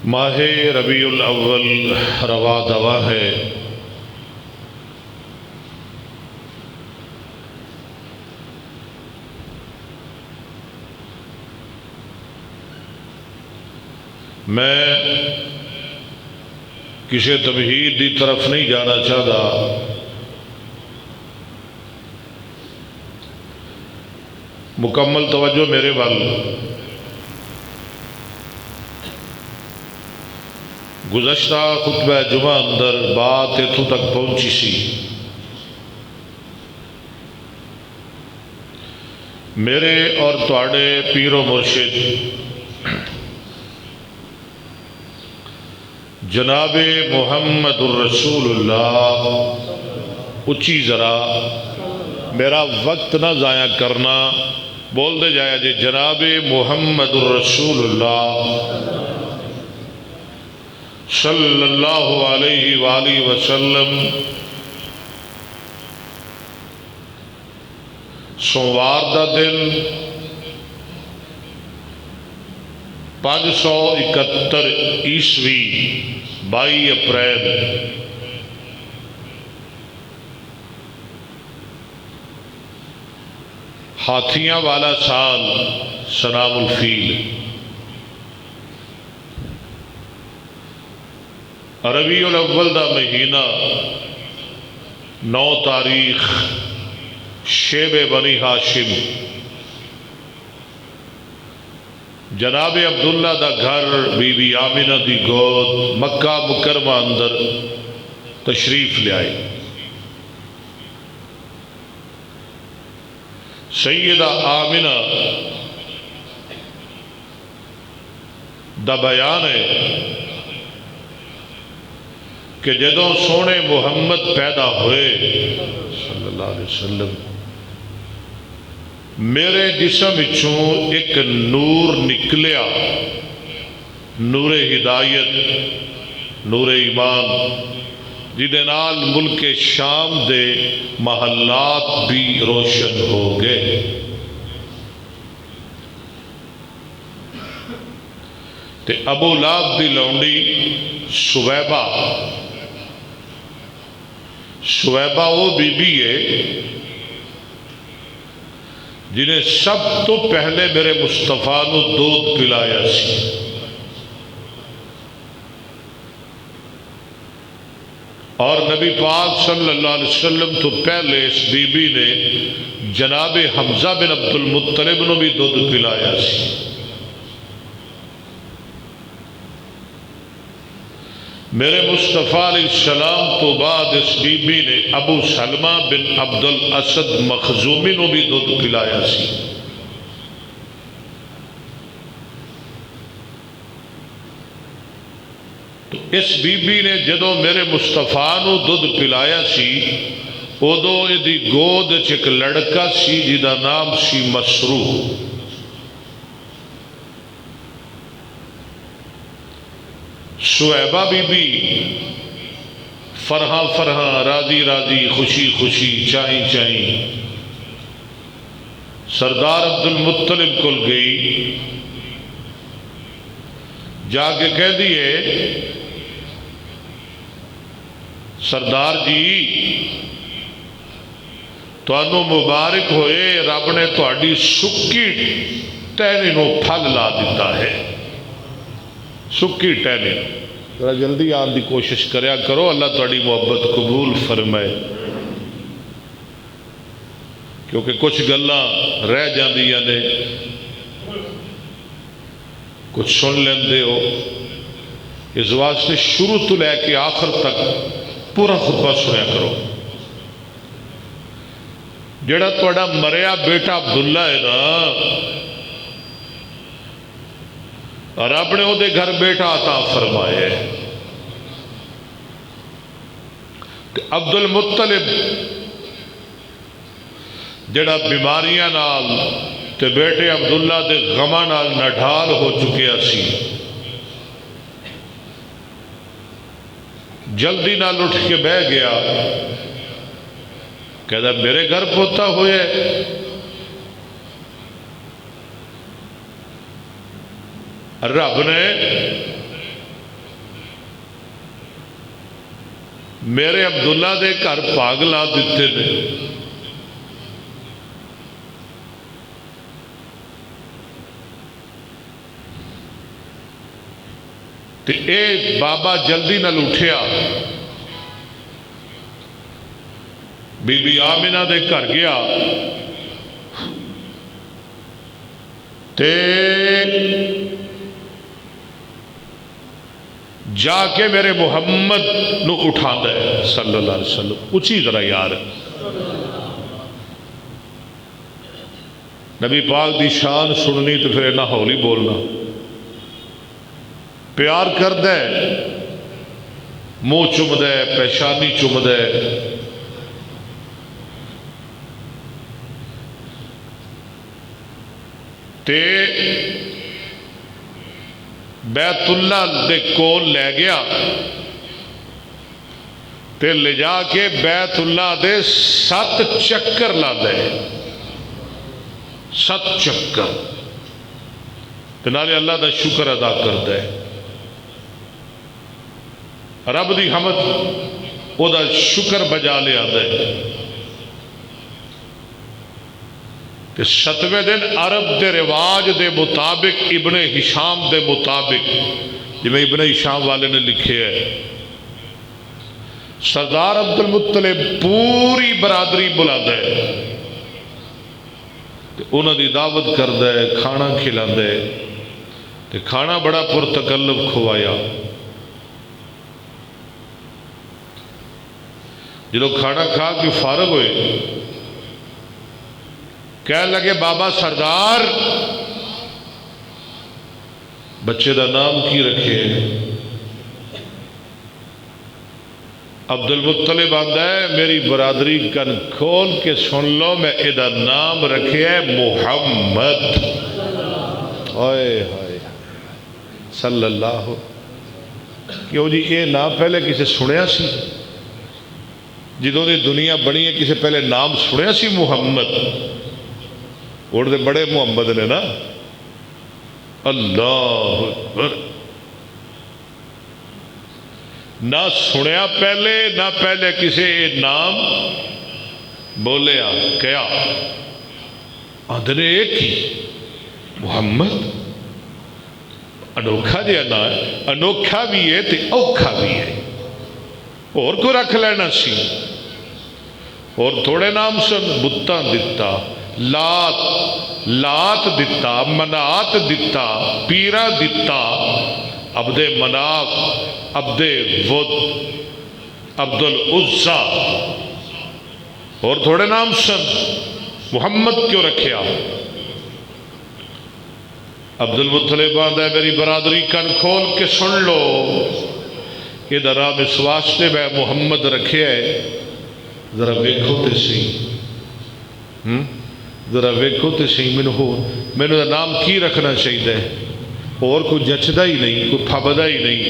ماہ ربیع الاول رواں دواں ہے۔ میں کسی تمہید دی طرف نہیں جانا چاہتا، مکمل توجہ میرے وال۔ گزشتہ خطبہ جمعہ اندر بات اتھوں تک پہنچی سی، میرے اور تواڈے پیر و مرشد جناب محمد الرسول اللہ، اچھی ذرا میرا وقت نہ ضائع کرنا، بول دے جایا جی جناب محمد الرسول اللہ صلی اللہ علیہ وآلہ وسلم سوموار دا دن 571 عیسوی 22 اپریل ہاتھیاں والا سال سنام الفیل، ربیع الاول دا مہینہ 9 تاریخ شیب بنی ہاشم، جناب عبداللہ دا گھر بی بی آمنہ دی گود مکہ مکرمہ اندر تشریف لے آئے۔ سیدہ آمنہ دا بیان ہے کہ جدوں سونے محمد پیدا ہوئے صلی اللہ علیہ وسلم، میرے جسم وچوں ایک نور نکلیا، نور ہدایت، نور ایمان، جدے نال ملک شام دے محلات بھی روشن ہو گئے۔ تے ابو لہب دی لونڈی شعیبہ وہ بی بی ہے جنہیں سب تو پہلے میرے مصطفیٰ نو دودھ پلایا سی، اور نبی پاک صلی اللہ علیہ وسلم تو پہلے اس بی بی نے جناب حمزہ بن عبد المطلب نو بھی دودھ پلایا سی۔ میرے مصطفیٰ علیہ السلام تو بعد اس بی بی نے ابو سلمہ بن عبد الاسد مخزومی نو بھی دودھ پلایا سی۔ تو اس بی بی نے جدوں میرے مصطفیٰ نو دودھ پلایا سی، ادو دی گود ایک لڑکا سی جدا نام سی مسروح۔ شعیبہ بی بی فرحاں فرحاں، راضی راضی، خوشی خوشی، چائیں چائیں سردار عبد المطلب کل گئی، جا کے کہہ دیے سردار جی تانوں مبارک ہوئے، رب نے تہاڈی سکی ٹہنی نو پھل لا دیتا ہے۔ سکی ٹہنی، ذرا جلدی آن دی کوشش کریا کرو، اللہ تہاڈی محبت قبول فرمائے، کیونکہ کچھ گلاں رہ جاندیاں نے، کچھ سن لیندے ہو، اس واسطے شروع تو لے کے آخر تک پورا خطبہ سنیا کرو۔ جڑا تہاڈا مریا بیٹا عبداللہ ہے نا، رب نے وہ دے گھر بیٹا عطا فرمائے۔ عبد المطلب جڑا بیماریاں نال تے بیٹے عبداللہ دے غماں نال نڈھال ہو چکیا سی، جلدی نال اٹھ کے بہ گیا، کہتا میرے گھر پوتا ہوئے، رب نے میرے عبداللہ دے گھر بھاگ لا دیتے نے. تے اے بابا جلدی نال اٹھیا، بی بی آمنہ دے گھر گیا تے جا کے میرے محمد نو اٹھاندا ہے صلی اللہ علیہ وسلم. اچھی ذرا یار، نبی پاک دی شان سننی تو پھر نہ ہولی بولنا. پیار کرد ہے، منہ چمد ہے، پیشانی چمد ہے. تے بیت اللہ دے کول لے گیا تے لے جا کے بیت اللہ دے 7 چکر لا دے. 7 چکر تے نالے اللہ دا شکر ادا کر دے. رب دی حمد او دا شکر بجا لیا دے. کہ 7ویں دن عرب دے رواج دے مطابق، ابن ہشام دے مطابق، جی میں ابن ہشام والے نے لکھے ہے، سردار عبد المطلب پوری برادری بلا دے، انہوں دی دعوت کر دے، کھانا کھلا دے. تے کھانا بڑا پرتکلف کھوایا. جدو کھانا کھا کے فارغ ہوئے، کہنے لگے بابا سردار بچے دا نام کی رکھے؟ عبد المطلب آندا ہے میری برادری کن کھول کے سن لو، میں ادھا نام رکھے ہے محمد. ہائے ہائے صلی اللہ. کیوں جی یہ نام پہلے کسے سنیا سی؟ جدوں دی دنیا بنی ہے کسے پہلے نام سنیا سی محمد؟ اور دے بڑے محمد نے نا. اللہ اکبر. نہ سنیا پہلے، نہ پہلے کسے نام بولیا. کیا آدھنے ایک ہی محمد؟ انوکھا جی نا، انوکھا بھی ہے تے اوکھا بھی ہے. اور کو رکھ لینا سی. اور تھوڑے نام سن، بتاں دتا، لات دتا، منات دتا، پیرا دتا، عبد مناف، عبد ود، عبد العزا. اور تھوڑے نام سن. محمد کیوں رکھیا؟ عبد المطلب آندا ہے میری برادری کن کھول کے سن لو، ادھر آپ اس واسطے میں محمد رکھے ہے. ذرا ویکھو تے سی، ذرا ویکھو تے سی، مینوں نام کی رکھنا چاہیے؟ اور کوئی جچدا ہی نہیں، کوئی پھبدا ہی نہیں.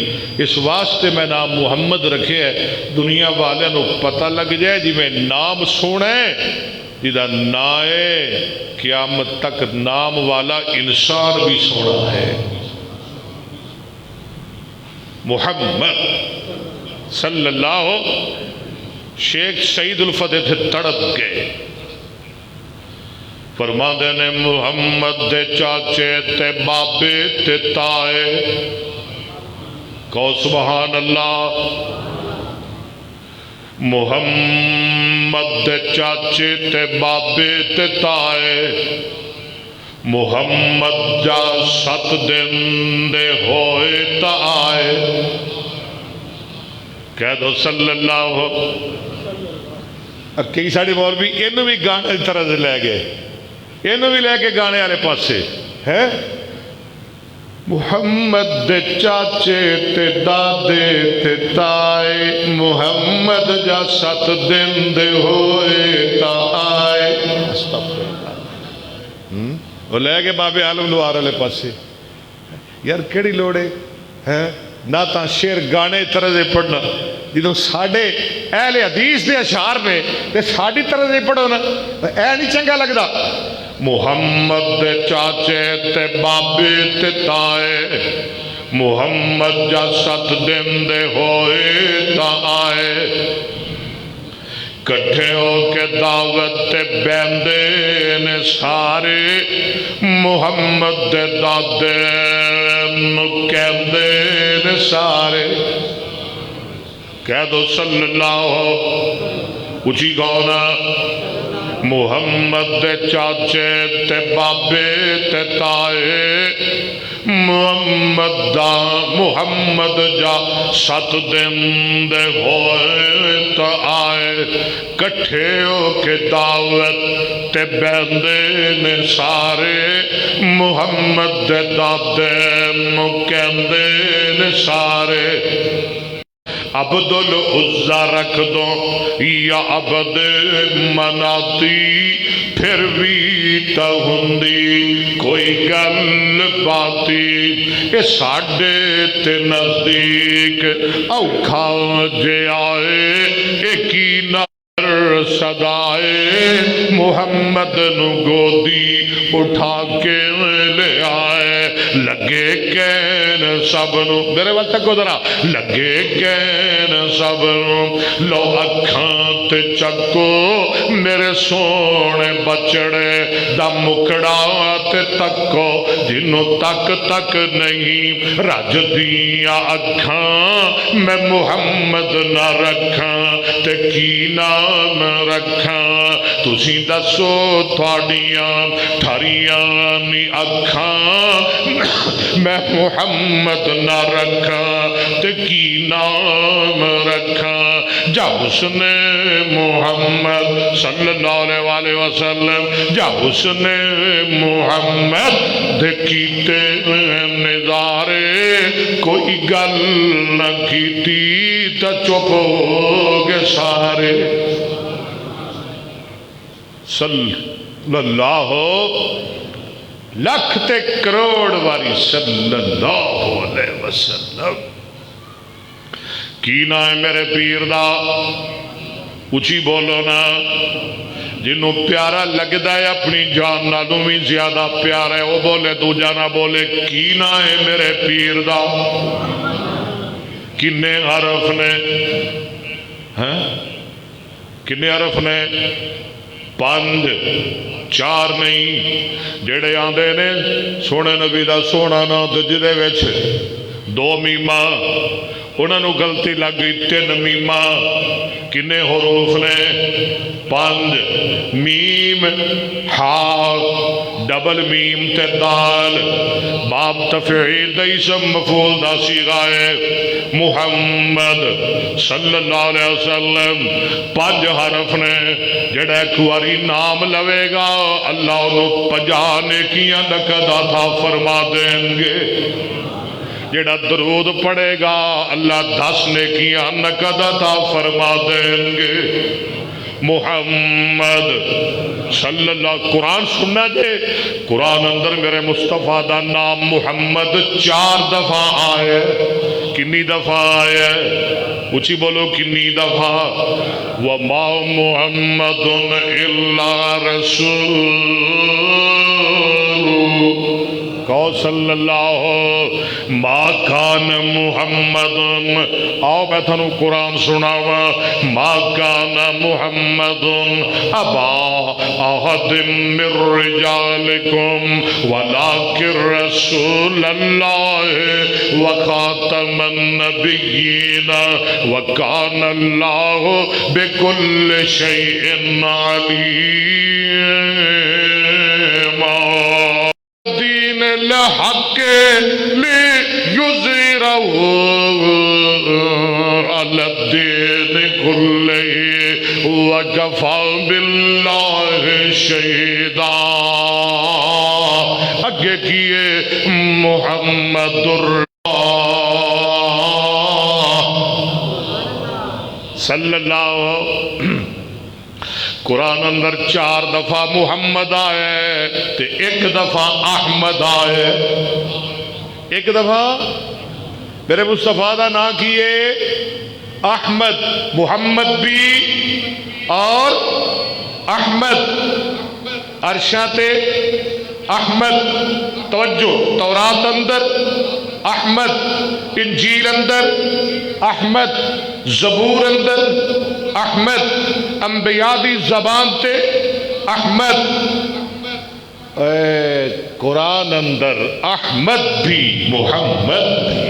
اس واسطے میں نام محمد رکھے ہے دنیا والے نو پتہ لگ جائے جی میں نام سونا ہے جدا نا ہے، قیامت تک نام والا انسان بھی سونا ہے. محمد صلی اللہ. شیخ سعید الفتح تھے تڑپ گئے. فرماندے نے محمد دے چاچے تے بابے تے تائے، کہو سبحان اللہ. محمد دے چاچے تے بابے تے تائے، محمد جا 7 دن دے ہوئے تا آئے. کہہ دو صلی اللہ. کئی ساڑی مولوی انہوں بھی گانے اس طرح سے لے گئے، انہوں بھی لے کے گانے والے پاسے ہے. محمد دے چاچے تے دادے تے تائے، محمد جا 7 دن دے ہوئے تا آئے. وہ لے کے بابے عالم لوار والے پاسے. یار کیڑی لوڑے ہے نہ تا شیر گانے طرح سے پڑھنا جدوں ساڑھے اہل حدیث دے اشعار نے تے ساڑھی طرح سے پڑھو نا اے نہیں چنگا لگدا. محمد دے چاچے تے بابے تے تائے، محمد جا 7 دن دے ہوئے تا آئے کٹھے ہو کے دعوت تے بیندے نے سارے محمد دے دادے کہندے نے سارے کہہ دو صلی اللہ اچھی گونا محمد دے چاچے تے بابے تے تائے محمد جا 7 دن دے ہوئے تا آئے کٹھے ہو کے دعوت تے بیندے نے سارے محمد دے دادے کہندے نے سارے عبد العزا رکھ دو یا عبد مناتی پھر بھی تا ہندی کوئی گل باتی اے ساڑھے تے نزدیک اوکھا جے آئے ایک ہی نر صدائے محمد نو گودی اٹھا کے لے آئے لگے کہن سب نو میرے وقت تک ادھرا لگے کہن سب نو لو اکھاں تے چکو میرے سونے بچڑے دا مکڑا تے تکو جنوں تک تک نہیں رج دیاں اکھاں میں محمد نہ رکھاں تے کی نام رکھاں تسی دسو تھوڑیاں ٹھریاں نی اکھاں میں محمد نہ رکھاں تے کی نام رکھاں جا حسن محمد صلی اللہ علیہ وسلم جا حسن محمد دے کیتے نظارے کوئی گل نہ کیتی تا چپ ہو گے سارے صلی اللہ لاکھ تے کروڑ واری صلی اللہ علیہ وسلم کی نا ہے میرے پیر دا اچھی بولو نا جنہوں پیارا لگدا ہے اپنی جان نالوں بھی زیادہ پیارا ہے وہ بولے تو جانا بولے کی نا ہے میرے پیر دا کنے حرف نے کنے حرف نے 5 4 نہیں جڑے آندے نے سونے نبی دا سونا نا تے جدے وچ 2 میماں انہاں نو غلطی لگ گئی 3 میماں کنے حروف نے 5 میم ہا ڈبل میم تے دال باب تفعیل دا اسم مفعول دا صیغہ ہے محمد صلی اللہ علیہ وسلم 5 حرف نے جڑا کواری نام لوے گا اللہ انہوں 50 نیکیاں نقد عطا فرما دیں گے جڑا درود پڑے گا اللہ 10 نیکیاں نقد عطا فرما دیں گے محمد صلی اللہ قرآن سننا جے قرآن اندر میرے مصطفیٰ دا نام محمد 4 دفعہ آئے کنی دفعہ آئے اچھی بولو کنی دفعہ وَمَا مُحَمَّدٌ إِلَّا رَسُولٌ کہو صلی اللہ ما کان محمد آؤ میں تھنو قرآن سناوا ما کان محمد ابا احد من رجالکم ولکن رسول اللہ وخاتم النبیین وکان اللہ بکل شیء علیم دین الحق لیظہرہ علی الدین کلہ وکفی باللہ شہیدا اگے کیے محمد صلی اللہ قرآن اندر 4 دفعہ محمد آئے تے 1 دفعہ احمد آئے 1 دفعہ میرے مصطفیٰ دا نا کیے احمد محمد بھی اور احمد عرشاں تے احمد توجہ تورات اندر احمد انجیل اندر، احمد زبور اندر، احمد انبیاء دی زبان تے، احمد قرآن اندر، احمد بھی محمد بھی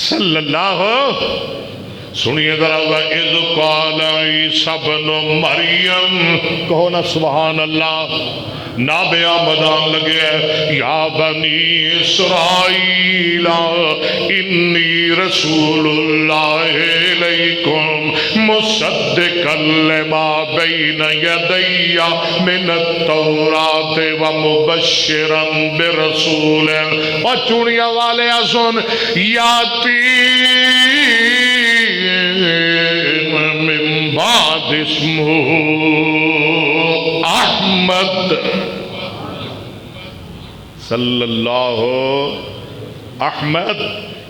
صلی اللہ سنیے ذرا اذ قال عیسی ابن مریم، کہو نا سبحان اللہ، نابے آمدان لگے یا بنی اسرائیل انی رسول اللہ علیکم مصدقا لما بین یدی من التوراۃ ومبشرا برسول، اور چونیاں والے سن، یاتی من بعد اسمہ احمد صلی اللہ احمد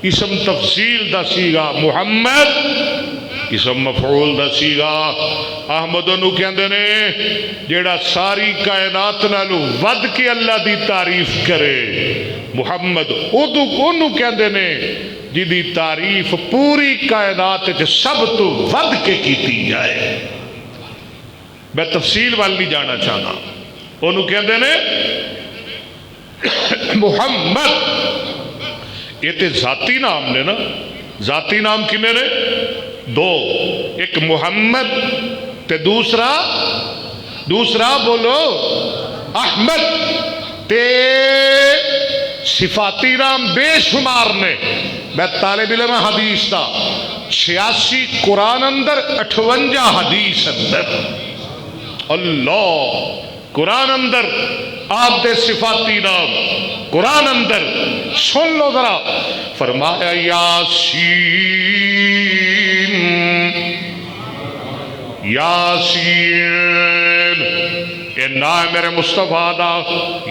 اسم تفصیل دا سیگا، محمد اسم مفعول دا سیگا، احمد انہوں کہندے نے جیڑا ساری کائنات نالو ود کے اللہ دی تعریف کرے، محمد انہوں کہندے نے جی دی تعریف پوری کائنات سب تو ود کے کیتی جائے۔ میں تفصیل والی نہیں جانا چاہنا، انہوں کہندے نے محمد، یہ تے ذاتی نام نے نا، ذاتی نام کنے نے؟ دو، ایک محمد تے دوسرا بولو احمد، تے صفاتی نام بے شمار نے۔ میں طالب علم حدیث دا 86 قرآن اندر 58 حدیث اندر، اللہ قرآن اندر آپ دے صفاتی نام، قرآن اندر سن لو ذرا، فرمایا یاسین یاسین، یہ نام میرے مصطفیٰ دا،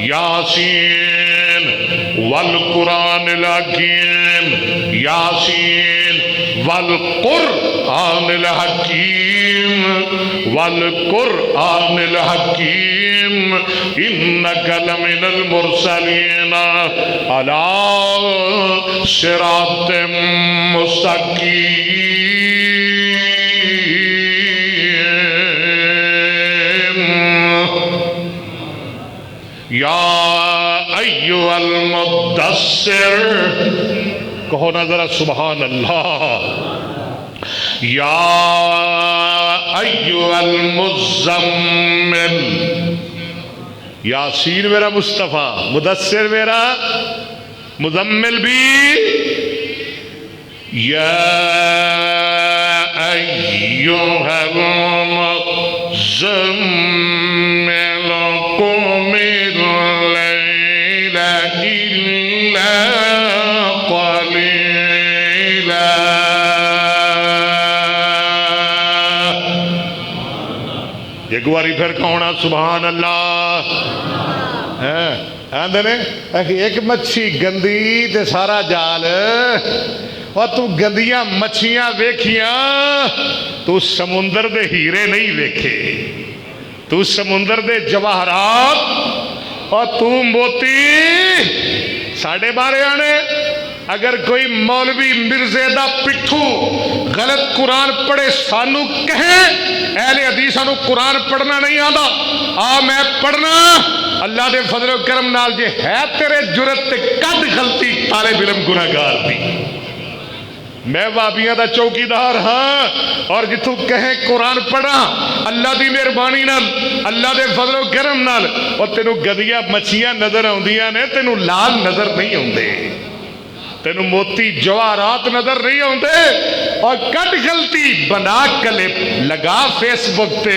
یاسین والقرآن الحکیم، یاسین والقرآن الحکیم، والقرآن الحکیم، انک لمن المرسلین علی صراط مستقیم، یا ایھا المدثر، کہو نا ذرا سبحان اللہ، یا ایھا المزمل، یاسین میرا مصطفیٰ، مدثر میرا، مزمل بھی، یا ایھا المزمل قم اللیل الا قلیلا، ایک باری پھر کہونا سبحان اللہ۔ آندے نے ایک مچھی گندی تے سارا جال، اور تو گندیاں مچھیاں ویکھیاں، تو سمندر دے ہیرے نہیں ویکھے، تو سمندر دے جواہرات، اور تو موتی ساڑھے بارے آنے۔ اگر کوئی مولوی مرزے دا پٹھو غلط قرآن پڑھے سانو کہیں اہل حدیث سانو قرآن پڑھنا نہیں آندا، آ میں پڑھنا، اللہ دے فضل و کرم نال جے ہے تیرے جرت تے کد غلطی طالب علم گناہگار دی، میں وابیاں دا چوکیدار ہاں، اور جتوں کہیں قرآن پڑھا اللہ دی مہربانی نال، اللہ دے فضل و کرم نال، اور تینوں گدیاں مچھیاں نظر آندیاں نے، تینوں لال نظر نہیں آندے، تینوں موتی جواہرات نظر نہیں آندے، اور کٹ غلطی بنا کلپ لگا فیس بک تے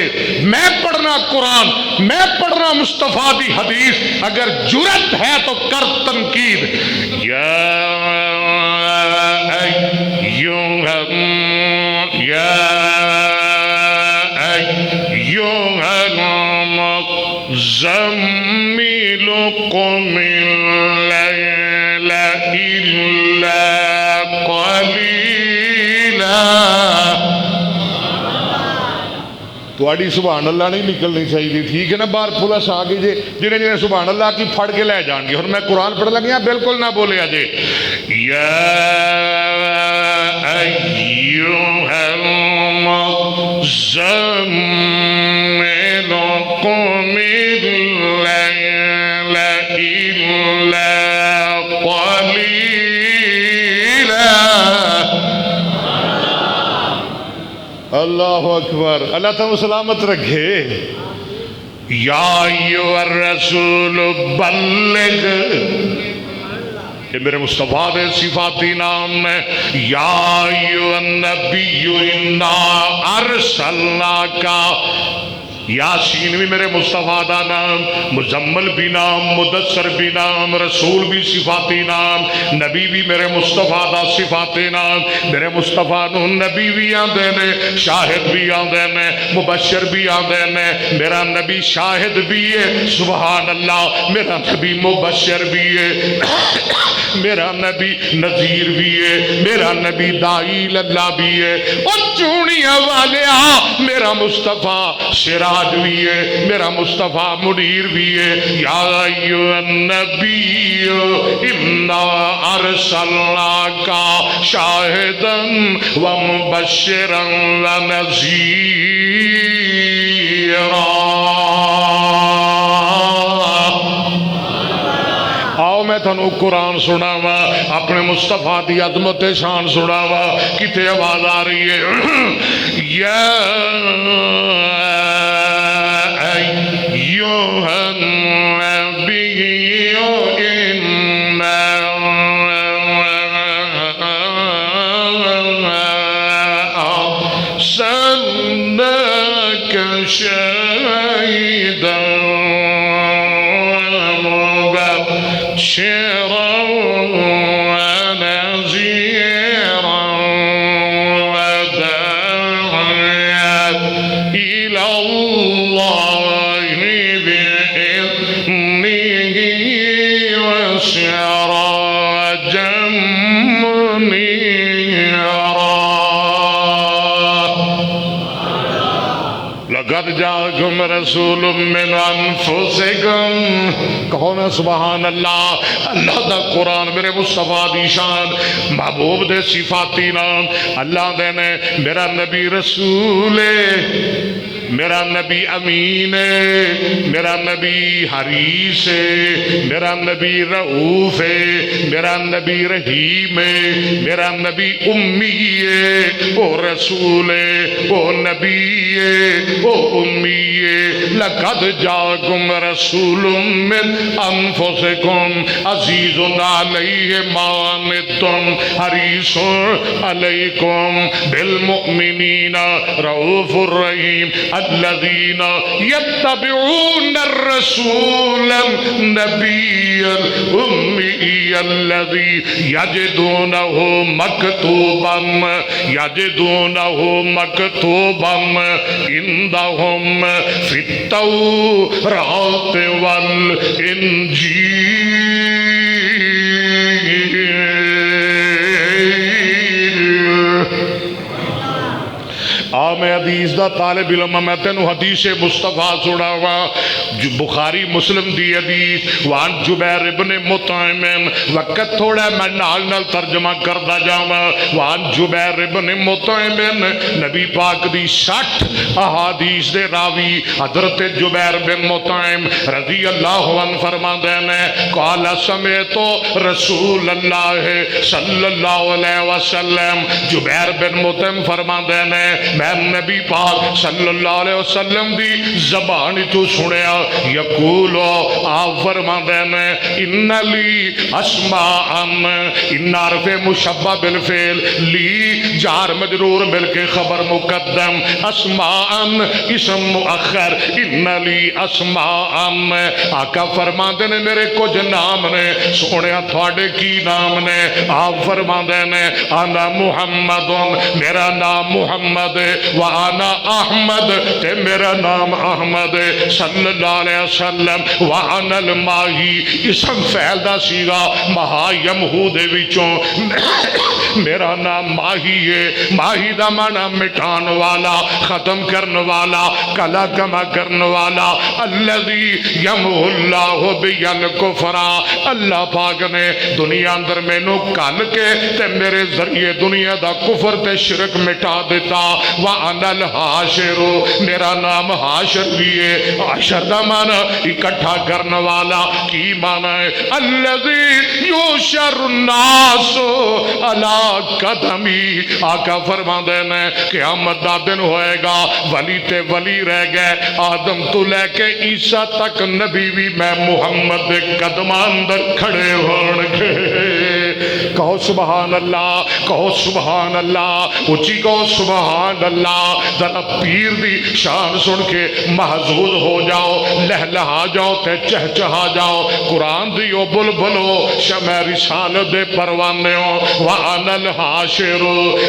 میں پڑھنا قرآن، میں پڑھنا مصطفیٰ دی حدیث، اگر جرت ہے تو کر تنقید، یا ایھا المزمل قم اللیل الا قلیلا، تھوڑی سبحان اللہ نہیں نکلنی چاہیے، ٹھیک ہے نا؟ باہر پولیس آ گئی جی، جنہیں جنہیں سبحان اللہ کی پھڑ کے لے جان گے، اور میں قرآن پڑھ لگیا بالکل نہ بولے آجے یا ایھا المزمل قم الليل إلا قليلا۔ اللہ اکبر، اللہ تعالیٰ سلامت رکھے۔ یا ایھا الرسول بلغ، یہ میرے مصطفیٰ دے صفاتی نام ہے۔ یا ایھا النبی انا ارسلناک، یاسین بھی میرے مصطفیٰ دا نام، مزمل بھی نام، مدثر بھی نام، رسول بھی صفاتی نام، نبی بھی میرے مصطفیٰ دا صفاتی نام۔ میرے مصطفیٰ نو نبی بھی آندے نے، شاہد بھی آندے نے، مبشر بھی آندے نے۔ میرا نبی شاہد بھی ہے، سبحان اللہ، میرا نبی مبشر بھی ہے، میرا نبی نذیر بھی ہے، میرا نبی داعی اللہ بھی ہے، اور چونیاں والیا میرا مصطفیٰ سراج بھی ہے، میرا مصطفیٰ منیر بھی ہے۔ یا ایھا النبی انا ارسلناک شاہدا ومبشرا ونذیرا۔ آؤ میں تھانوں قرآن سناوا، اپنے مصطفیٰ دی عظمت شان سناوا، کتے آواز آ رہی ہے؟ یا ایھا النبی انا ارسلناک شاہدا ومبشرا ونذيرا وداعيا إلى الله بإذنه وسراجا منيرا۔ لقد جاءكم رسول من انفسكم، کہو نا سبحان اللہ۔ اللہ دا قرآن میرے مصطفیٰ دی شان، محبوب دے صفاتی نام، اللہ دے نے میرا نبی رسول ہے، میرا نبی امین ہے، میرا نبی حریص ہے، میرا نبی رؤوف ہے، میرا نبی رحیم ہے، میرا نبی امی ہے، وہ رسول ہے، وہ نبی ہے، وہ امی ہے۔ لقد جاءکم رسول من انفسکم عزیز علیہ ما عنتم حریص علیکم بالمؤمنین رؤوف الرحیم الذین یتبعون الرسول النبی الامی الذی یجدونہ مکتوبا عندہم فی التوراۃ والانجیل۔ میں حدیث دا طالب علم، میں تینوں حدیث مصطفیٰ سناوا، بخاری مسلم دی حدیث، وان جبیر ابن مطعم، وقت تھوڑا میں نال ترجمہ کردا جاواں۔ وان جبیر ابن مطعم، نبی پاک دی 60 احادیث دے راوی حضرت جبیر بن مطعم رضی اللہ عنہ فرماندے نے، قال سمعت رسول اللہ صلی اللہ علیہ وسلم، جبیر بن مطعم فرماندے نے میں نبی پاک صلی اللہ علیہ وسلم دی زبان تو سنیا، یقول آپ فرماندے نے ان لی اسماء، ان عرف مشبہ بالفعل، لی جار مجرور مل کے خبر مقدم، اسماء اسم مؤخر، ان لی اسماء۔ آقا فرماندے نے میرے کچھ نام نے، سنیا تھوڑے کی نام نے؟ آپ فرماندے نے انا محمد، میرا نام محمد، وانا احمد تے میرا نام احمد صلی اللہ علیہ وسلم وانا الماہی اسم فعل دا سیغا مہا یمہو دے وچوں میرا نام ماہی ہے ماہی دا مانا مٹان والا ختم کرن والا کلا کما کرن والا الذی یمہو اللہ بیل کفرا اللہ پاک نے دنیا اندر میں نو کل کے تے میرے ذریعے دنیا دا کفر تے شرک مٹا دیتا وَأَنَا الْحَاشِرُ میرا نام حاشر بھی ہے حاشر دا مانا اکٹھا کرنے والا کی مانا ہے الذی یوشر الناس علی قدمی آقا فرما دینا ہے قیامت دا دن ہوئے گا ولی تے ولی رہ گئے آدم تو لے کے عیسیٰ تک نبی بھی میں محمد قدمان اندر کھڑے ہون گے کہو سبحان اللہ کہو سبحان اللہ اچھی کہو سبحان اللہ ذرا پیر دی شان سن کے محظوظ ہو جاؤ لہلہا جاؤ تے چہچہا جاؤ قرآن دیو بلبلو شمع رسالت دے پروانے ہو وَأَنَا الْحَاشِرُ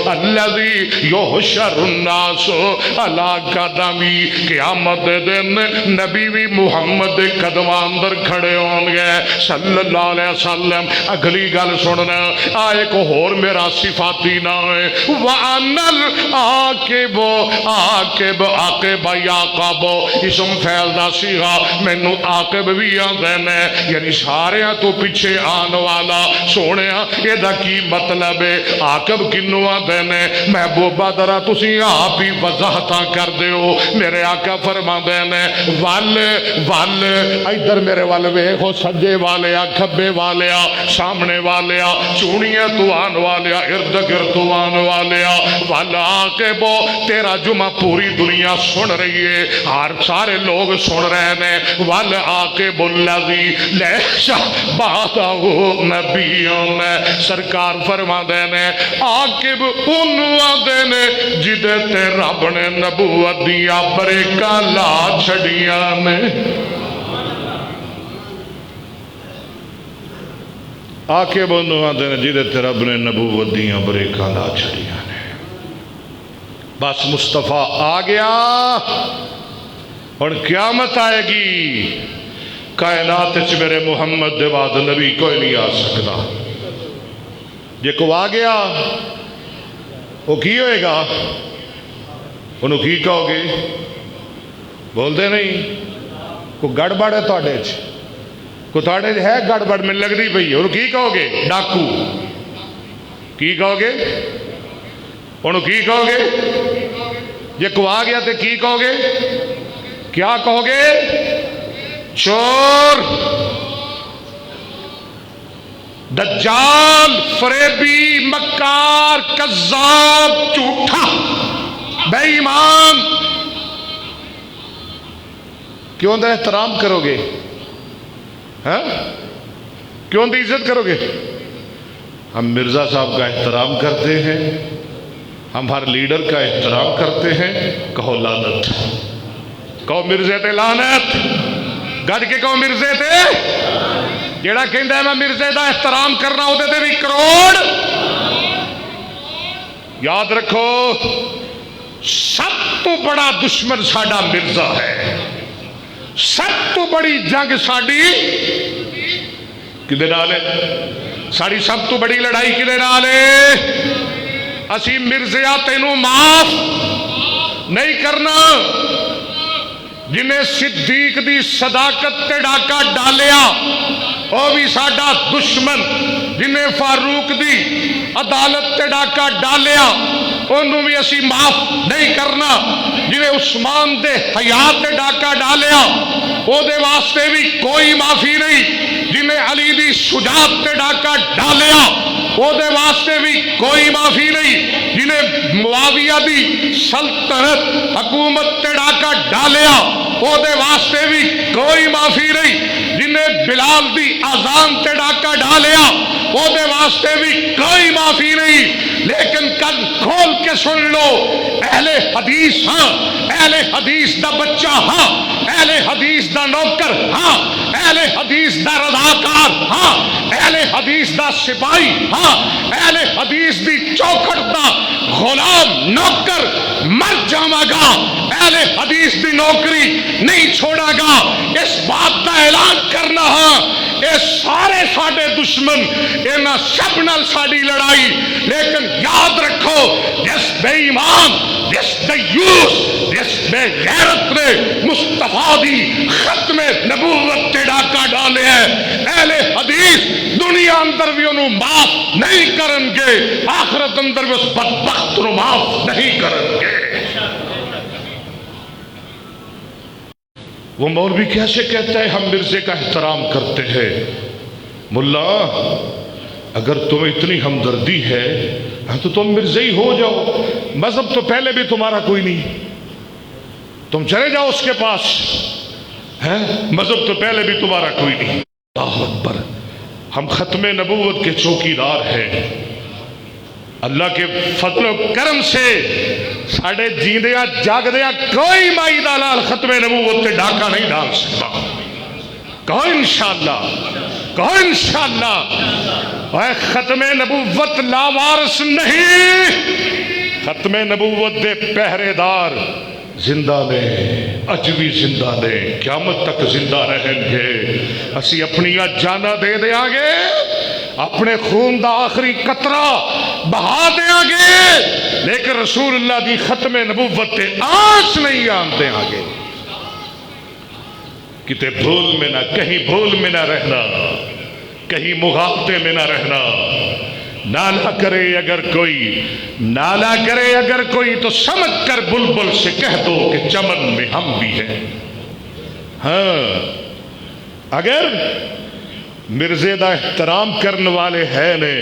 الَّذِي يُحْشَرُ النَّاسُ عَلَىٰ قَدَمِي قیامت دے دن نبی بھی محمد قدمان اندر کھڑے ہوں گے صلی اللہ علیہ وسلم اگلی گل سننا آئے کو اور میرا صفاتی نہ ہے وَأَنَا الْعَاقِبُ عاقب عاقب یعقب اسم فعل دا سیغا مینو عاقب بھی آندین ہے یعنی سارے تو پیچھے آن والا سونے یہ دا کی مطلب ہے عاقب کنو آندین ہے محبوبہ درہ تسی آپ ہی وضاحتاں کر دے ہو میرے آقا فرما دین ہے وال ادھر میرے والے ہو سجے والے کھبے والے سامنے والے چونیاں تو آن والے ارد گرد تو آن والے والا کے بو تیرا جمعہ پوری دنیا سن رہی ہے ہر سارے لوگ سن رہے ہیں والا کے بلذی لیشا بہتا ہو نبیوں نے سرکار فرما دینے عاقب انواں دینے جدے تے رب نے نبوت دیا بریکا لا چھڑیاں نے آکے بندو آتے ہیں جیدے تے رب نے نبوت دیاں بریکاں لا چھڑیاں نے بس مصطفیٰ آ گیا اور قیامت آئے گی کائنات چ میرے محمد دے بعد نبی کوئی نہیں آ سکتا جے کو آ گیا وہ کی ہوئے گا انہوں کی کہو گے بول دے نہیں کو گڑبڑ ہے توڑے چ کو توڑے ہے گڑبڑ میں لگ دی پئی انہوں کی کہو گے ڈاکو کی کہو گے انہوں کی کہو گے یہ کو آ گیا تے کی کہو گے کیا کہو گے چور دجال فریبی مکار کذاب جھوٹا بے ایمان کیوں دے احترام کرو گے ہاں کیوں دے عزت کرو گے ہم مرزا صاحب کا احترام کرتے ہیں ہم ہر لیڈر کا احترام کرتے ہیں کہو لعنت کہو مرزے تے لعنت گج کے کہو مرزے تے جیڑا کہندا ہے میں مرزے دا احترام کرنا ہو دے بھی کروڑ یاد رکھو سب تو بڑا دشمن ساڈا مرزا ہے سب تو بڑی جنگ ساڈی کدے نال ہے ساڈی سب تو بڑی لڑائی کدے نال ہے اسی مرزیا تینوں معاف نہیں کرنا جنہیں صدیق دی صداقت تے ڈاکا ڈالیا وہ بھی ساڈا دشمن جنہیں فاروق دی عدالت تے ڈاکا ڈالیا انہوں بھی اسی معاف نہیں کرنا جنہیں عثمان دے حیات تے ڈاکا ڈالیا وہ دے واسطے بھی کوئی معافی نہیں جنہیں علی دی شجاعت تے ڈاکا ڈالیا وہ دے واسطے بھی کوئی معافی نہیں جنہیں معاویہ دی سلطنت حکومت تے ڈاکا ڈالیا وہ دے واسطے بھی کوئی معافی نہیں جنہیں بلال دی اذان تے ڈاکا ڈالیا وہ دے واسطے بھی کوئی معافی نہیں لیکن کل کھول کے سن لو اہل حدیث ہاں اہل حدیث دا بچہ ہاں اہل حدیث دا نوکر ہاں اہل حدیث دا رضاکار ہاں اہل حدیث دا سپاہی، ہاں اہل حدیث دی چوکھٹ دا غلام نوکر مر جاواں گا، اہل حدیث دی نوکری نہیں چھوڑا گا، اس بات دا اعلان کرنا ہاں اے سارے ساڈے دشمن، انہاں سب نال ساڈی لڑائی، لیکن یاد رکھو جس بے ایمان، جس دیوس، جس بے غیرت نے مصطفیٰ دی ختم نبوت تے ڈاکہ ڈالے ہیں، اہل حدیث دنیا اندر بھی انہوں معاف نہیں کرن گے، آخرت اندر بھی اس بدبخت نو معاف نہیں کرن گے۔ وہ مولوی کیسے کہتا ہے ہم مرزے کا احترام کرتے ہیں؟ ملا اگر تمہیں اتنی ہمدردی ہے تو تم مرزا ہی ہو جاؤ، مذہب تو پہلے بھی تمہارا کوئی نہیں، تم چلے جاؤ اس کے پاس، ہے مذہب تو پہلے بھی تمہارا کوئی نہیں۔ اللہ اکبر، ہم ختم نبوت کے چوکیدار ہیں، اللہ کے فضل و کرم سے ساڑھے جیندیاں جاگدیاں کوئی مائی دالال ختم نبوت تے ڈاکہ نہیں ڈال سکتا۔ کہو انشاءاللہ، کہو انشاءاللہ۔ اے ختم نبوت لاوارس نہیں، ختم نبوت دے پہرے دار زندہ نے، اج بھی زندہ نے، قیامت تک زندہ رہیں گے۔ اسی اپنی جانا دے دیا گے، اپنے خون دا آخری قطرہ بہا دیا گے، لیکن رسول اللہ دی ختم نبوت تے آس نہیں آن دیا گے۔ کتے بھول میں نہ، کہیں بھول میں نہ رہنا، کہیں مغالطے میں نہ رہنا۔ نالا کرے اگر کوئی، نالا کرے اگر کوئی تو سمجھ کر بلبل سے کہہ دو کہ چمن میں ہم بھی ہیں۔ ہاں اگر مرزے دا احترام کرنے والے ہیں نے،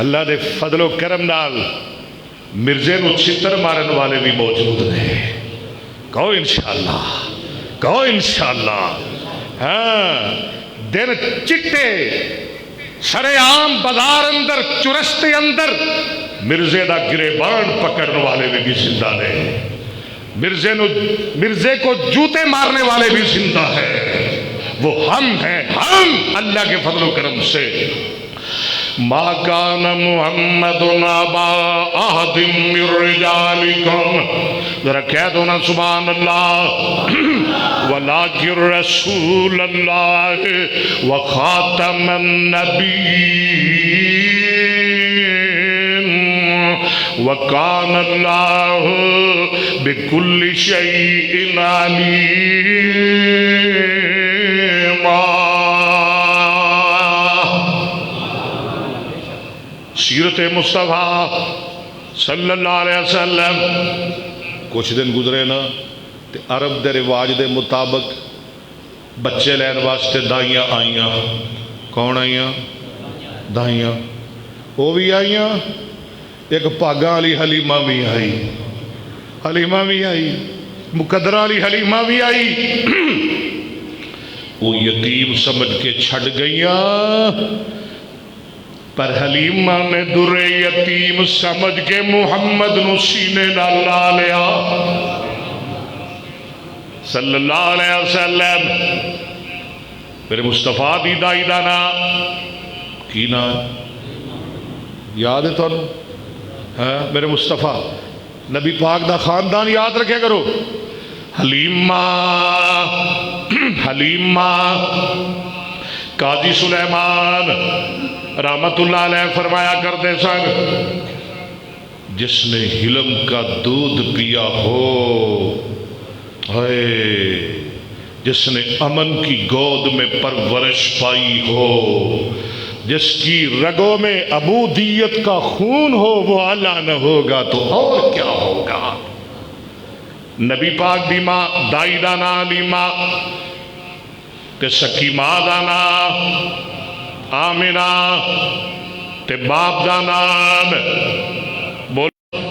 اللہ دے فضل و کرم نال مرزے نو چھتر مارن والے بھی موجود ہیں۔ کہو انشاءاللہ، کہو انشاءاللہ۔ ہاں دن چٹے سرے عام بازار اندر چرستے اندر مرزے دا گریبان پکڑنے والے بھی زندہ نے، مرزے کو جوتے مارنے والے بھی زندہ ہیں، وہ ہم ہیں، ہم اللہ کے فضل و کرم سے۔ ما کان محمد ابا احد من رجالکم، ذرا کہہ دو نا سبحان اللہ، ولکن رسول اللہ وخاتم النبیین وکان اللہ بکل شیء علیما۔ سیرت مصطفیٰ صلی اللہ علیہ وسلم، کچھ دن گزرے نا تے عرب دے رواج دے مطابق بچے لین واسطے دائیاں آئیاں۔ کون آئیاں؟ دائیاں، وہ بھی آئیاں، ایک پاگاں علی حلیمہ بھی آئی، حلیمہ بھی آئی، مقدرہ علی حلیمہ بھی آئی۔ وہ یتیم سمجھ کے چھڑ گئیاں، پر حلیمہ نے در یتیم سمجھ کے محمد نو سینے نہ لا لیا صلی اللہ علیہ وسلم۔ میرے مصطفیٰ دی دائی دا نا کی نا یاد ہے تو میرے مصطفیٰ نبی پاک دا خاندان یاد رکھے کرو۔ حلیمہ، حلیمہ قاضی سلیمان رحمت اللہ علیہ فرمایا کرتے سن، جس نے حلم کا دودھ پیا ہو، جس نے امن کی گود میں پرورش پائی ہو، جس کی رگوں میں عبودیت کا خون ہو، وہ اعلیٰ نہ ہوگا تو اور کیا ہوگا۔ نبی پاک دی ماں دائی دا نا علیمہ تے سکی ماں دا نا آمینہ تے باپ دا نام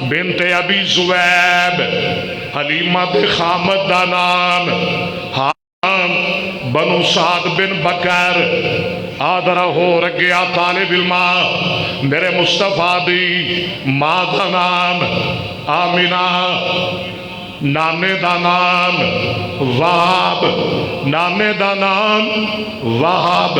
بنت ابی زویب، حلیمہ دے خامد دا نام حام بنو سعد بن بکر، آدھرہ ہو رگیا طالب علماء میرے مصطفیٰ دی ماں دا نام آمینہ، نانے دا نام وہاب، نانے دا نام وہاب،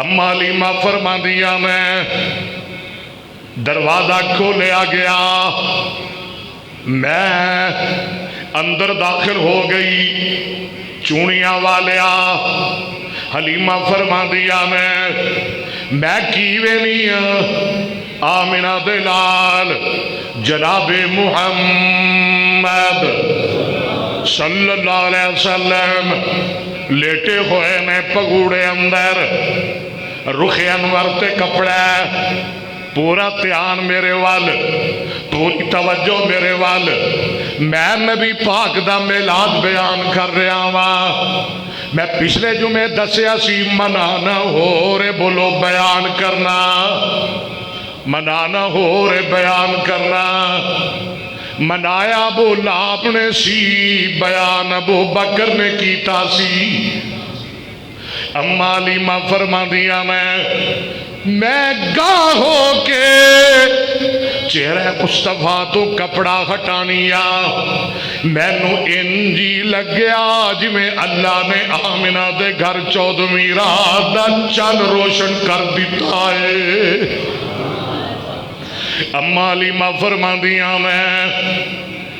اما علیمہ فرماندیاں میں دروازہ کھولیا گیا، میں اندر داخل ہو گئی، چونیاں والیا حلیمہ فرماندیاں میں کیویں نہیں آمنہ دلال جناب محمد صلی اللہ علیہ وسلم لیٹے ہوئے میں پگوڑے اندر، رخ انور تے کپڑے، پورا دھیان میرے وال، پوری توجہ میرے وال، میں نبی پاک دا میلاد بیان کر رہا ہاں۔ میں پچھلے جمعے دسیا سی منانا ہو رے بولو بیان کرنا، منانا ہو رے بیان کرنا، منایا ابو لہب نے سی، بیان ابو بکر نے کیتا سی۔ اما علیمہ فرماندیاں میں گاہ ہو کے چہرہ مصطفیٰ تو کپڑا ہٹانیا، میں نو انجی لگیا جی میں اللہ نے آمنہ دے گھر 14ویں رات دا چل روشن کر دیتا ہے۔ اما علیمہ فرماندیاں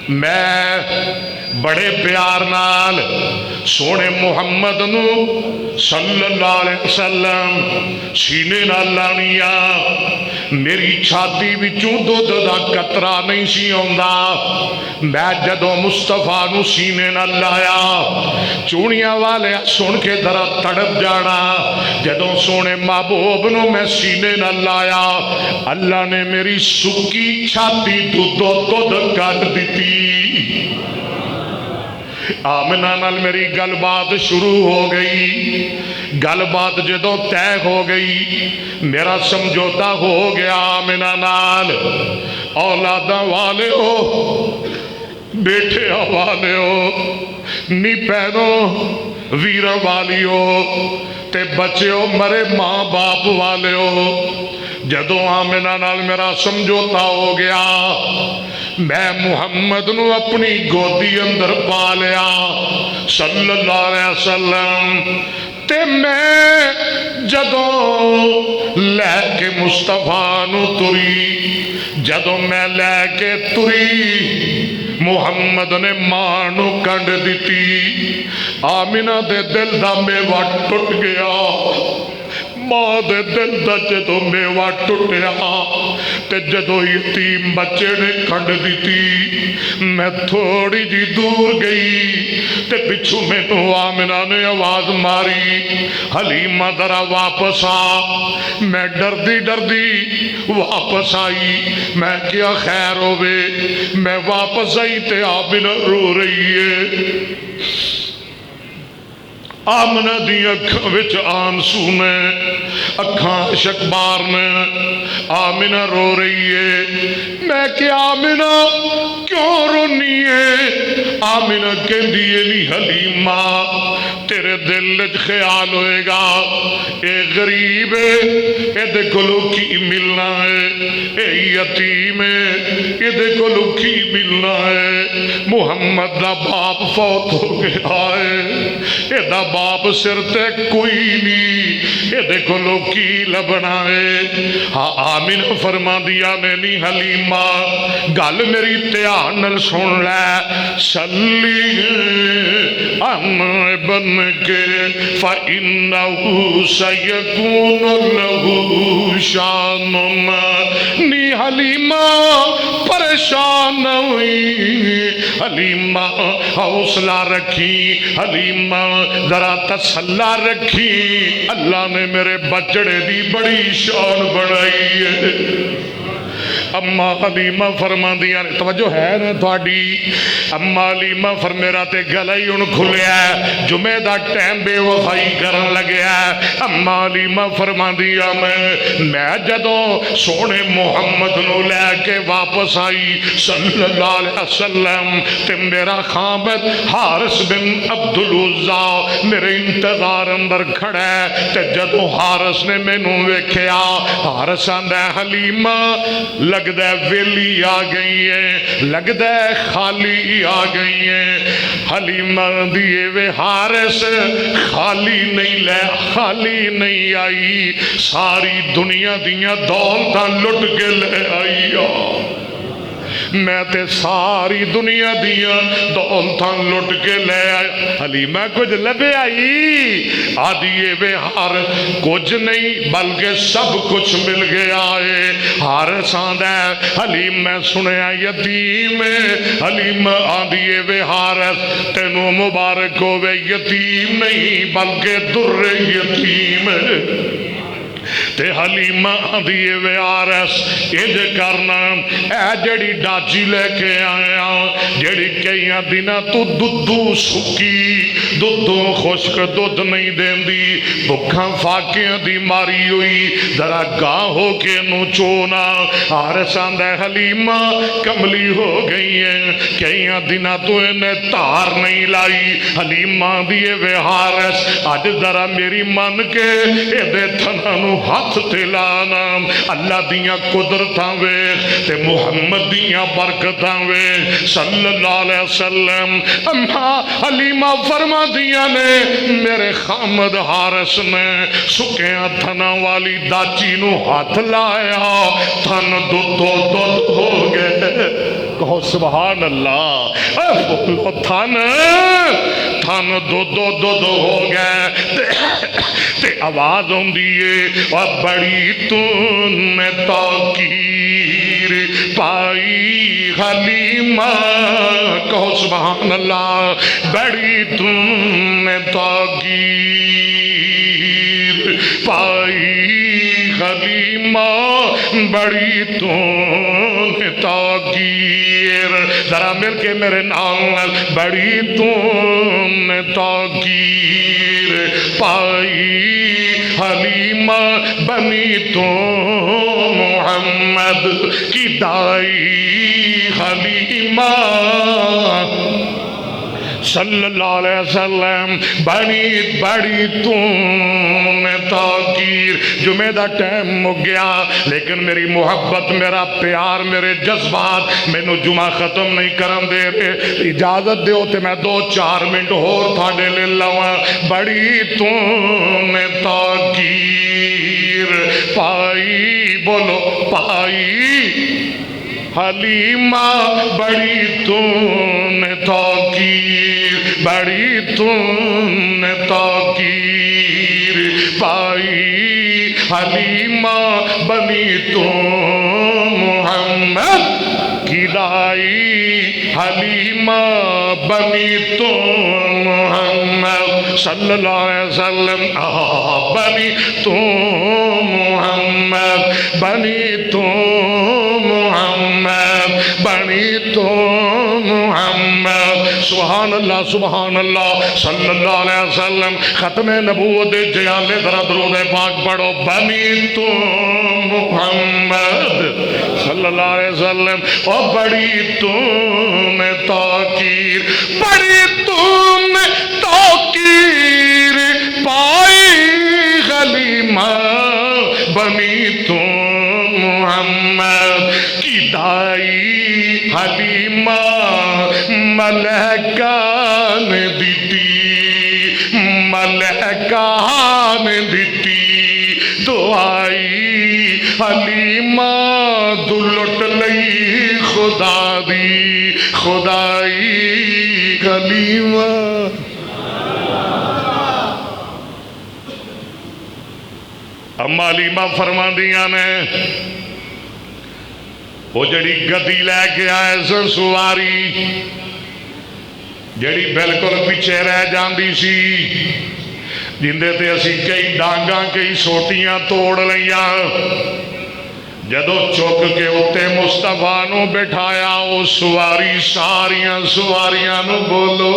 میں بڑے پیار نال سونے محمد نو صلی اللہ علیہ وسلم سینے نال لانیا، میری چھاتی وچوں دودھ دا قطرہ نہیں سی آندا، میں جدوں مصطفیٰ نو سینے نال لایا، چونیاں والے سن کے ذرا تڑپ جانا، جدوں سونے محبوب نو میں سینے نال لایا، اللہ نے میری سکی چھاتی دودھ کٹ دیتی۔ آمنہ نال میری گل بات شروع ہو گئی، گل بات جدوں طے ہو گئی، میرا سمجھوتا ہو گیا آمنہ نال، اولاداں والے ہو، بیٹھے والے ہو، نی پہنو ویر والی ہو، تے بچے ہو مرے ماں باپ والے ہو۔ جدوں آمنہ نال میرا سمجھوتا ہو گیا، میں محمد نو اپنی گودی اندر پا لیا صلی اللہ علیہ وسلم، تے میں جدوں لے کے مصطفیٰ نو تری، جدوں میں لے کے تری، محمد نے ماں نو کنڈ دیتی، آمنہ دے دل دا میوہ ٹوٹ گیا، ماں دے دل دا جدو میوہ ٹوٹیا تے جدو یتیم بچے نے کھنڈ دیتی، میں تھوڑی جی دور گئی تے پچھو میں نو آمنہ نے آواز ماری، حلیمہ ذرا واپس آ۔ میں ڈردی واپس آئی، میں کیا خیر ہوئے، میں واپس آئی تے آمنہ رو رہی ہے، آمنہ دی اکھاں وچ آنسو نے، اکھاں شکبار نے، آمنہ رو رہی ہے، میں کہ آمنہ کیوں رونی ہے؟ آمنہ کہندی ہے نہیں حلیمہ تیرے دل وچ خیال ہوئے گا اے غریب ہے، اے دے کولو کی ملنا ہے، اے یتیم ہے، اے دے کولو کی ملنا ہے، محمد دا باپ فوت ہو گیا ہے، اے دا باپ سر تے کوئی نہیں، اے دیکھو لوگ کی لبنا ہے۔ ہاں آمنہ فرما دیا میں نہیں حلیمہ گل میری دھیان نال سن لے، صلی بن کے فَإِنَّهُ سَيَكُونُ لَهُ شَانٌ، نی حلیمہ پریشان نہ ہوئی، حلیمہ حوصلہ رکھی، حلیمہ ذرا تسلا رکھی، اللہ نے میرے بچڑے دی بڑی شان بڑھائی ہے۔ اما حلیمہ فرما دیا، توجہ ہے نا تھوڑی، اما حلیمہ فرمیرا تے گلا ہی ان کھلیا ہے، جمعہ دا ٹائم بے وفائی کرن لگیا ہے۔ اما حلیمہ فرما دیا میں جدوں سونے محمد نو لے کے واپس آئی صلی اللہ علیہ وسلم تے میرا خامد حارث بن عبدالعزیٰ میرے انتظار اندر کھڑا ہے، تے جدوں حارث نے میں نو ویکھیا، حارث آندہ حلیمہ لگدہ ویلی آ گئی ہے، لگدہ خالی آ گئی ہے۔ حلیمہ دیئے وے حارث خالی نہیں لے، خالی ہی نہیں آئی، ساری دنیا دیاں دولتاں لٹ کے لے آئی میں تے ساری دنیا دیاں دولتاں لٹ کے لے آیا۔ حلیمہ کچھ لبے آئی، آدھیے بے ہار کچھ نہیں بلکہ سب کچھ مل گیا ہے۔ ہار ساندھ ہے حلیم میں سنیا یتیم حلیم آدھیے بے ہار تینوں مبارک ہوئے یتیم نہیں بلکہ در یتیم تے حلیمہ دیئے وے آرس انج کرنا اے جڑی ڈاچی لے کے آیا جڑی کئیاں دینا تو دودھو سکی دودھو خشک دودھ نہیں دین دی بکھاں فاقیاں دی ماری ہوئی ذرا گاہ ہو کے نو چونا آرسان دے حلیمہ کملی ہو گئی ہیں کئیاں دینا تو انہیں تار نہیں لائی حلیمہ دیئے وے آرس آج ذرا میری من کے دے تھنانو ہاتھ تلانا اللہ دیاں قدرتاں وے تے محمد دیاں برکتاں وے صلی اللہ علیہ وسلم امہا حلیمہ فرما دیاں نے میرے خامد حارس نے سکیاں تھنا والی داچی نو ہاتھ لایا تھن دو ہو گئے کہو سبحان اللہ بولو تھن دو ہو گئے تے آواز ہوں دیئے اور بڑی تُن نے تاکیر پائی حلیمہ کہو سبحان اللہ بڑی تُن نے تاکیر پائی حلیمہ بڑی تُن نے تاکیر ذرا مل کے میرے نام بڑی تُن نے تاکیر پائی حلیمہ بنی تو محمد کی دائی حلیمہ صلی اللہ علیہ وسلم بڑی تم تاکیر جمعہ دا ٹائم مک گیا لیکن میری محبت میرا پیار میرے جذبات میں نو جمعہ ختم نہیں کرن دے رہے اجازت دے ہوتے میں 2-4 منٹ اور تھاڑے لے لوا بڑی تم تاکیر پائی بولو پائی حلیمہ بڑی تم تاکیر بڑی تم تاکیر پائی حلیمہ بنی تم محمد کی دائی حلیمہ بنی تم محمد صلی اللہ علیہ وسلم بنی تم محمد بنی تم محمد بنی تم محمد سبحان اللہ صلی اللہ علیہ وسلم ختم نبوت جیالے ذرا درود پاک پڑھو بنی تم محمد صلی اللہ علیہ وسلم اور بڑی تم تاکیر بڑی تم تاکیر پائی حلیمہ بنی تم محمد کی دائی حلیمہ ملکہ نے دیتی ملکہ نے دیتی دعائی حلیمہ دلٹ لئی خدا دی خدائی حلیمہ اما حلیمہ فرما دیاں نے وہ جڑی گدی لے کے آئے سن سواری جڑی بالکل پیچھے رہ جاندی سی جندے تے اسی کئی ڈانگاں کئی سوٹیاں توڑ لیاں جدو چوک کے اتے مصطفیٰ نو بٹھایا وہ سواری ساریاں سواریاں نو بولو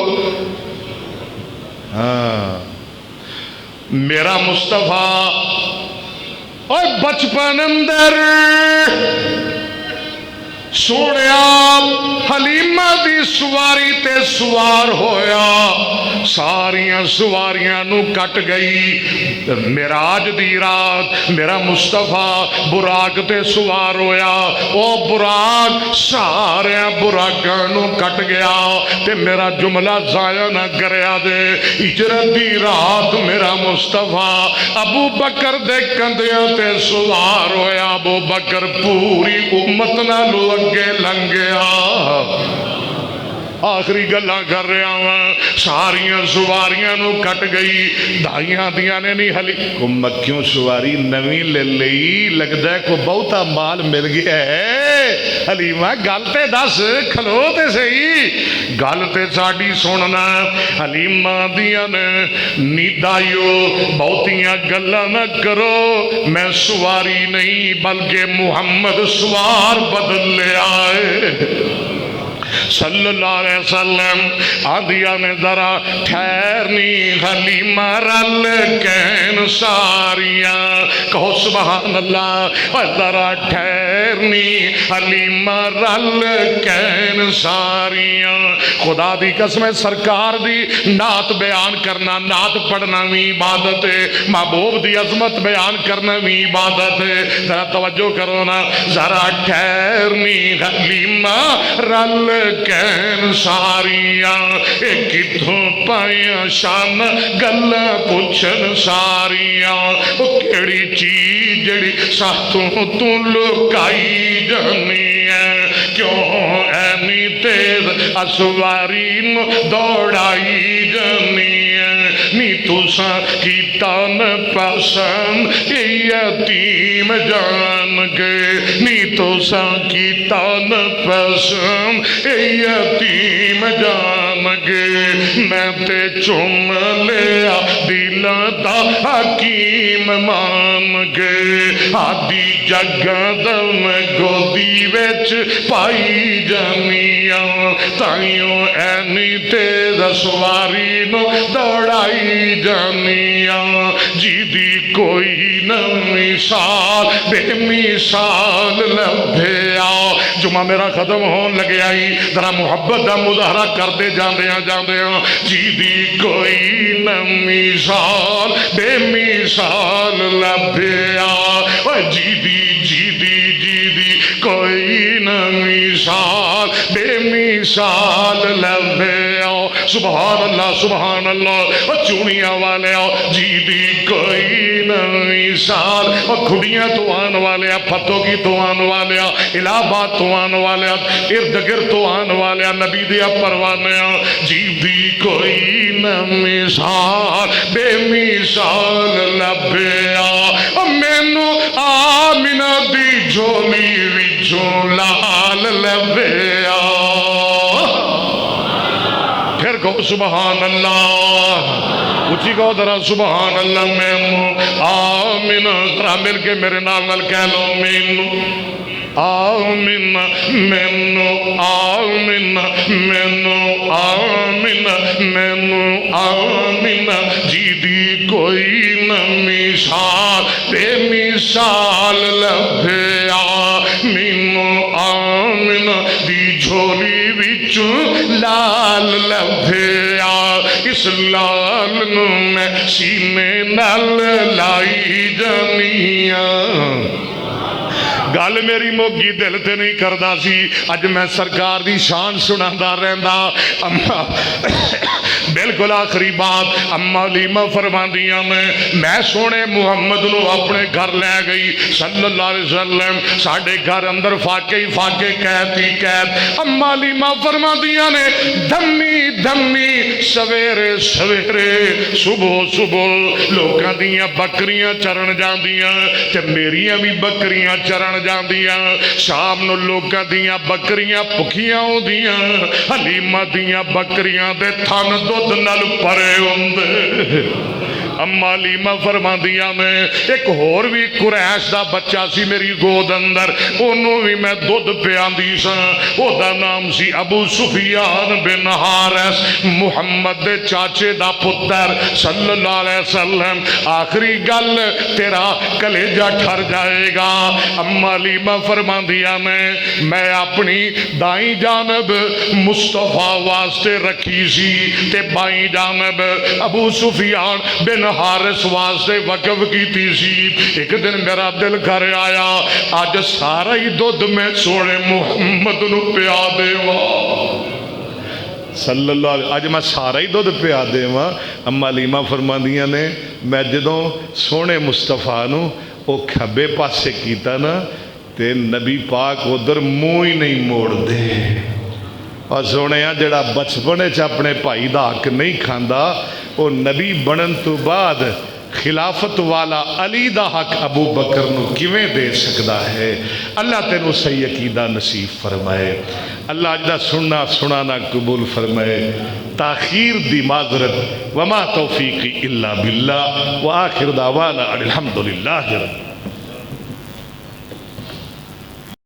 میرا مصطفیٰ اور بچپن اندر سوڑیا حلیمہ دی سواری تے سوار ہویا ساریاں سواریاں نو کٹ گئی معراج دی رات میرا مصطفیٰ براق تے سوار ہویا، او براق سارے براقاں نو کٹ گیا تے میرا جملہ ضائع نہ کریا دے۔ ہجرت دی رات میرا مصطفیٰ ابو بکر دے کندیاں تے سوار ہویا، ابو بکر پوری امت نالو اگے لنگیا۔ آخری گلاں کر رہا ہوں، ساریاں سواریاں نو کٹ گئی، دائیاں دیاں نے نہیں ہلی، کو مکیوں سواری نویں لے لئی، لگتا ہے کو بہتا مال مل گیا ہے۔ حلیمہ گلتے دس کھلو تے صحیح، گلتے ساڑی سننا۔ حلیمہ دیاں نے نیدائیو بہتیاں گلاں نہ کرو، میں سواری نہیں بلکہ محمد سوار بدل لے آئے صلی اللہ علیہ وسلم۔ آدھیا نے ذرا ٹھہرنی حلیمہ رل کین ساریاں، کہو سبحان اللہ۔ اور ذرا ٹھہرنی حلیمہ رل کین ساریاں۔ خدا دی قسم سرکار دی نعت بیان کرنا، نعت پڑھنا بھی عبادت ہے، محبوب دی عظمت بیان کرنا بھی عبادت ہے۔ ذرا توجہ کرو نا، ذرا ٹھہرنی حلیمہ رل کین ساریاں، ایک کتھوں پائیاں شان گلہ پوچھن ساریاں۔ وہ کیڑی چیز جڑی ساتھوں تو لکائی جانی ہے، کیوں اینی تیز اسواری نو دوڑائی جانی ہے۔ نی تُساں کیتا نہ پسند یتیم جان گے، نی تُساں کیتا نہ پسند یتیم جان گے، میں تے چوم لیا دل دا حکیم مان گے۔ آدھی جگہ دم گودی وچ پائی جانیاں، تائیوں اینی تیز سواری نو دوڑائی جانیاں۔ جی دی کوئی نہ مثال بے مثال لبھیا۔ جمعہ میرا ختم ہون لگے آئی، ذرا محبت دا مظاہرہ کر دے جاندیاں جاندیاں۔ جی دی کوئی نہ مثال بے مثال لبھیا، جی دی کوئی نہ مثال بے مثال لبھیا۔ سبحان اللہ سبحان اللہ۔ چونیاں والے جی دی کوئی نہ مثال، کھڑیاں تو آن والے، پھتوں کی تو آن والے، الہ آباد تو آن والے، ارد گرد تو آن والے، نبی دیا پروانے، جی دی کوئی نہ مثال بے مثال لبھیا۔ مینو آمنہ دی جھولی وچوں لال لبھیا۔ پھر کہو سبحان اللہ، اچھی کہو ذرا سبحان اللہ۔ مینو آمنہ، ذرا مل کے میرے نال کہہ لو، مینو آمنہ، مینو آمنہ، مینو آمنہ، مینو آمنہ، جی دی کوئی نہ مثال بے مثال لبھیا۔ مینو آمنہ دی جھولی وچوں لال لبھیا، اس لال نو میں سینے نال لائی جانیاں۔ گل میری موگی دل تے نہیں کردا سی، اج میں سرکار دی شان سناندا رہندا۔ اما بالکل آخری بات اما علیمہ فرماندیاں میں سونے محمد نو اپنے گھر لے گئی صلی اللہ علیہ وسلم، ساڑھے گھر اندر فاقے ہی فاقے قید ہی قید۔ اما علیمہ فرماندیاں نے دھمی دھمی سویرے سویرے صبح صبح لوکاں دیاں بکریاں چرن جاندیاں تے میریاں بھی بکریاں چرن جاندیاں، شام نو لوکاں دیاں بکریاں پکھیاں ہوندیاں، حلیمہ دیاں بکریاں دے تھن دودھ نال پرے ہوندے۔ اما علیمہ فرماندیاں نے ایک اور بھی قریش دا بچہ سی میری گود اندر، انہوں بھی میں دودھ پیاندی سا، او دا نام سی ابو سفیان بن حارث، محمد دے چاچے دا پتر صلی اللہ علیہ وسلم۔ آخری گل تیرا کلیجہ ٹھر جائے گا۔ اما علیمہ فرماندیاں نے میں اپنی دائیں جانب مصطفیٰ واسطے رکھی سی تے بائیں جانب ابو سفیان بن حارث واسطے وقف کی سی، ایک دن میرا دل گھر آیا، آج سارا ہی دودھ میں سونے محمد نو پیا دے صلی اللہ علیہ، آج میں سارا ہی دودھ پیا دے وا۔ اما علیمہ فرماندیاں نے میں جدوں سونے مصطفیٰ نو او کھبے پاسے کیتا نا تے نبی پاک ادھر منہ ہی نہیں موڑ دے۔ اور سونے جڑا بچپنے چ اپنے بھائی دا حق نہیں کھاندا وہ نبی بنن تو بعد خلافت والا علی دا حق ابو بکر نو کیویں دے سکدا ہے؟ اللہ تینوں صحیح عقیدہ نصیب فرمائے، اللہ اجدا سننا سنانا قبول فرمائے۔ تاخیر دی معذرت، وما توفیقی الا باللہ، وآخر دعوانا الحمدللہ رب